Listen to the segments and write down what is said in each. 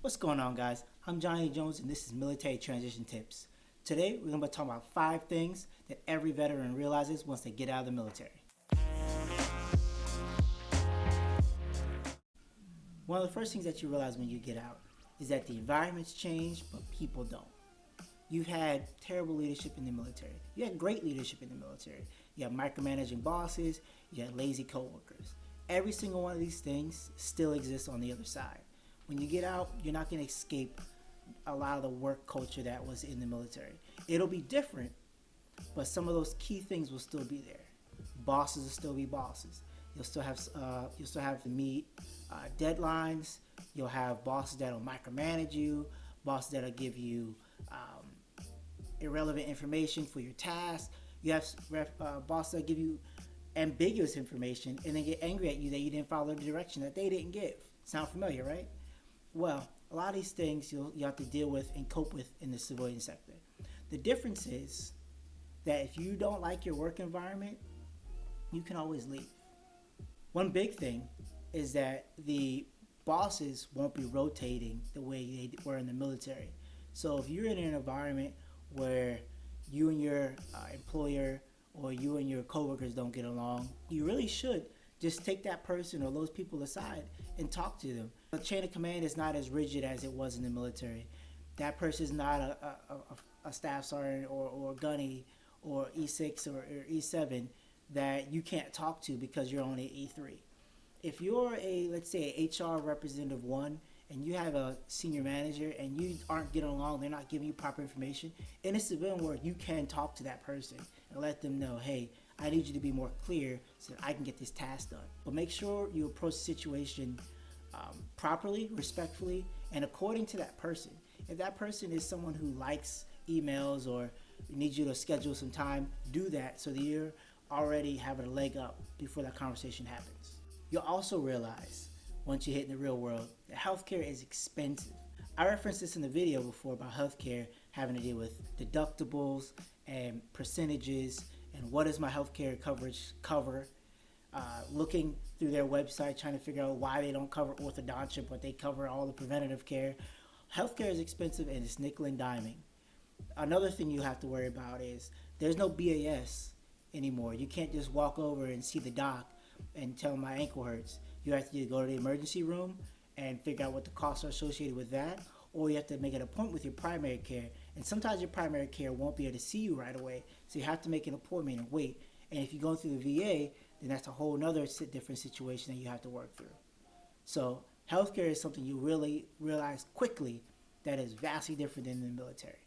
What's going on, guys? I'm Johnny Jones and this is Military Transition Tips. Today we're going to be talking about 5 things that every veteran realizes once they get out of the military. One of the first things that you realize when you get out is that the environment's changed, but people don't. You've had terrible leadership in the military. You had great leadership in the military. You have micromanaging bosses. You had lazy coworkers. Every single one of these things still exists on the other side. When you get out, you're not going to escape a lot of the work culture that was in the military. It'll be different, but some of those key things will still be there. Bosses will still be bosses. You'll still have to meet deadlines. You'll have bosses that'll micromanage you, bosses that'll give you irrelevant information for your tasks. You have bosses that give you ambiguous information and then get angry at you that you didn't follow the direction that they didn't give. Sound familiar, right? Well, a lot of these things you have to deal with and cope with in the civilian sector. The difference is that if you don't like your work environment, you can always leave. One big thing is that the bosses won't be rotating the way they were in the military. So if you're in an environment where you and your employer or you and your coworkers don't get along, you really should just take that person or those people aside and talk to them. The chain of command is not as rigid as it was in the military. That person is not a staff sergeant or gunny or E6 or E7 that you can't talk to because you're only E3. If you're let's say, a HR representative 1 and you have a senior manager and you aren't getting along, they're not giving you proper information, in a civilian world, you can talk to that person and let them know, hey, I need you to be more clear so that I can get this task done. But make sure you approach the situation properly, respectfully, and according to that person. If that person is someone who likes emails or needs you to schedule some time, do that so that you're already having a leg up before that conversation happens. You'll also realize, once you hit in the real world, that healthcare is expensive. I referenced this in the video before about healthcare having to deal with deductibles and percentages and what does my healthcare coverage cover. Looking through their website, trying to figure out why they don't cover orthodontia, but they cover all the preventative care. Healthcare is expensive and it's nickel and diming. Another thing you have to worry about is there's no BAS anymore. You can't just walk over and see the doc and tell them my ankle hurts. You have to either go to the emergency room and figure out what the costs are associated with that, or you have to make an appointment with your primary care. And sometimes your primary care won't be able to see you right away, so you have to make an appointment and wait. And if you go through the VA, then that's a whole other different situation that you have to work through. So healthcare is something you really realize quickly that is vastly different than the military.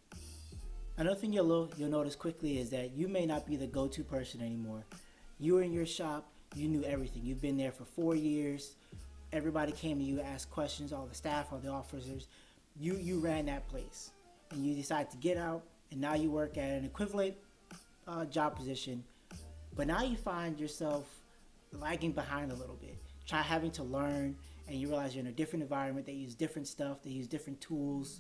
Another thing you'll notice quickly is that you may not be the go-to person anymore. You were in your shop, you knew everything. You've been there for 4 years. Everybody came to you, asked questions, all the staff, all the officers. You ran that place. And you decided to get out, and now you work at an equivalent job position. But now you find yourself lagging behind a little bit, having to learn, and you realize you're in a different environment. They use different stuff. They use different tools.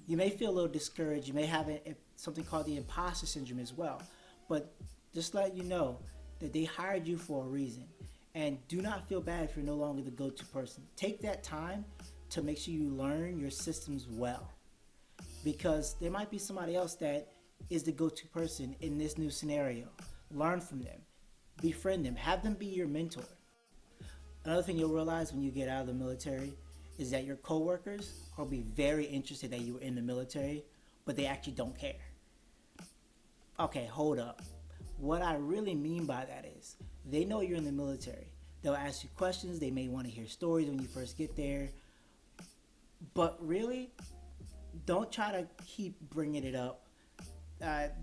You may feel a little discouraged. You may have something called the imposter syndrome as well. But just let you know that they hired you for a reason. And do not feel bad if you're no longer the go-to person. Take that time to make sure you learn your systems well. Because there might be somebody else that is the go-to person in this new scenario. Learn from them. Befriend them. Have them be your mentor. Another thing you'll realize when you get out of the military is that your coworkers will be very interested that you were in the military, but they actually don't care. Okay, hold up. What I really mean by that is they know you're in the military. They'll ask you questions. They may want to hear stories when you first get there. But really, don't try to keep bringing it up.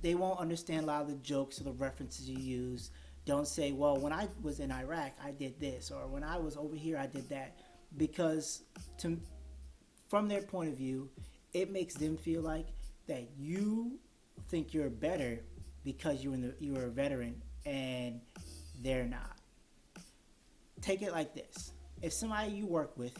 They won't understand a lot of the jokes or the references you use. Don't say, well, when I was in Iraq, I did this, or when I was over here, I did that. Because from their point of view, it makes them feel like that you think you're better because you were a veteran and they're not. Take it like this. If somebody you work with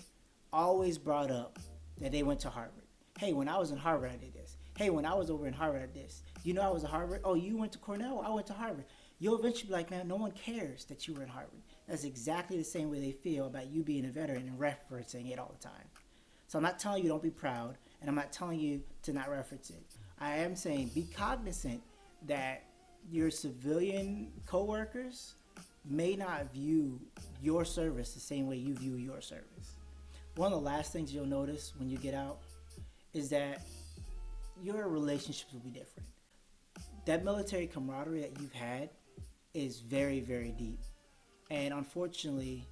always brought up that they went to Harvard. Hey, when I was in Harvard, I did this. Hey, when I was over in Harvard, I did this. You know I was at Harvard? Oh, you went to Cornell? I went to Harvard. You'll eventually be like, man, no one cares that you were in Harvard. That's exactly the same way they feel about you being a veteran and referencing it all the time. So I'm not telling you don't be proud, and I'm not telling you to not reference it. I am saying be cognizant that your civilian coworkers may not view your service the same way you view your service. One of the last things you'll notice when you get out is that your relationships will be different. That military camaraderie that you've had is very, very deep. And unfortunately,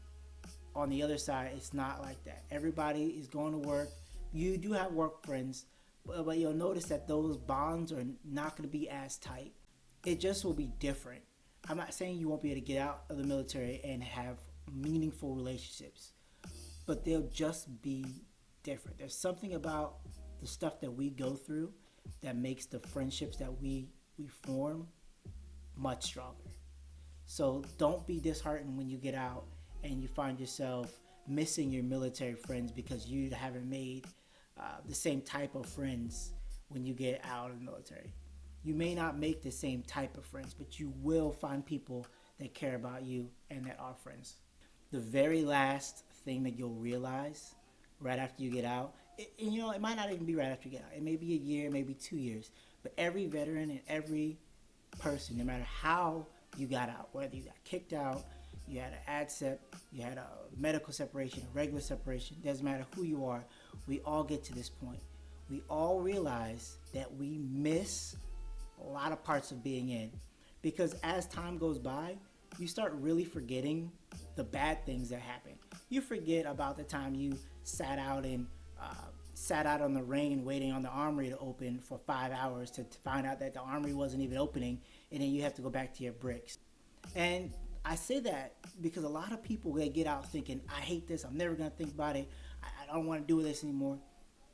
on the other side, it's not like that. Everybody is going to work. You do have work friends, but you'll notice that those bonds are not going to be as tight. It just will be different. I'm not saying you won't be able to get out of the military and have meaningful relationships, but they'll just be different. There's something about the stuff that we go through that makes the friendships that we form much stronger. So don't be disheartened when you get out and you find yourself missing your military friends because you haven't made the same type of friends when you get out of the military. You may not make the same type of friends, but you will find people that care about you and that are friends. The very last thing that you'll realize right after you get out, and you know, it might not even be right after you get out. It may be a year, maybe 2 years. But every veteran and every person, no matter how you got out, whether you got kicked out, you had an ADSEP, you had a medical separation, a regular separation, doesn't matter who you are, we all get to this point. We all realize that we miss a lot of parts of being in. Because as time goes by, you start really forgetting the bad things that happen. You forget about the time you sat out on the rain waiting on the armory to open for 5 hours to find out that the armory wasn't even opening, and then you have to go back to your bricks. And I say that because a lot of people, they get out thinking, I hate this, I'm never going to think about it, I don't want to do this anymore.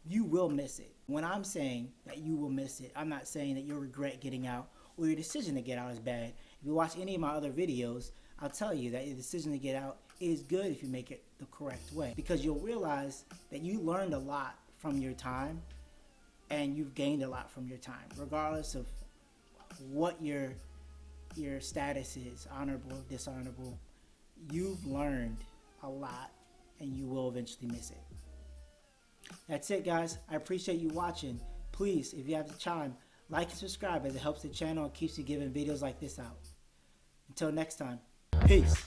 You will miss it. When I'm saying that you will miss it, I'm not saying that you'll regret getting out or your decision to get out is bad. If you watch any of my other videos, I'll tell you that your decision to get out is good if you make it the correct way, because you'll realize that you learned a lot from your time and you've gained a lot from your time, regardless of what your status is, honorable, dishonorable. You've learned a lot and you will eventually miss it. That's it, guys. I appreciate you watching. Please, if you have the time, like and subscribe, as it helps the channel and keeps you giving videos like this out. Until next time, peace.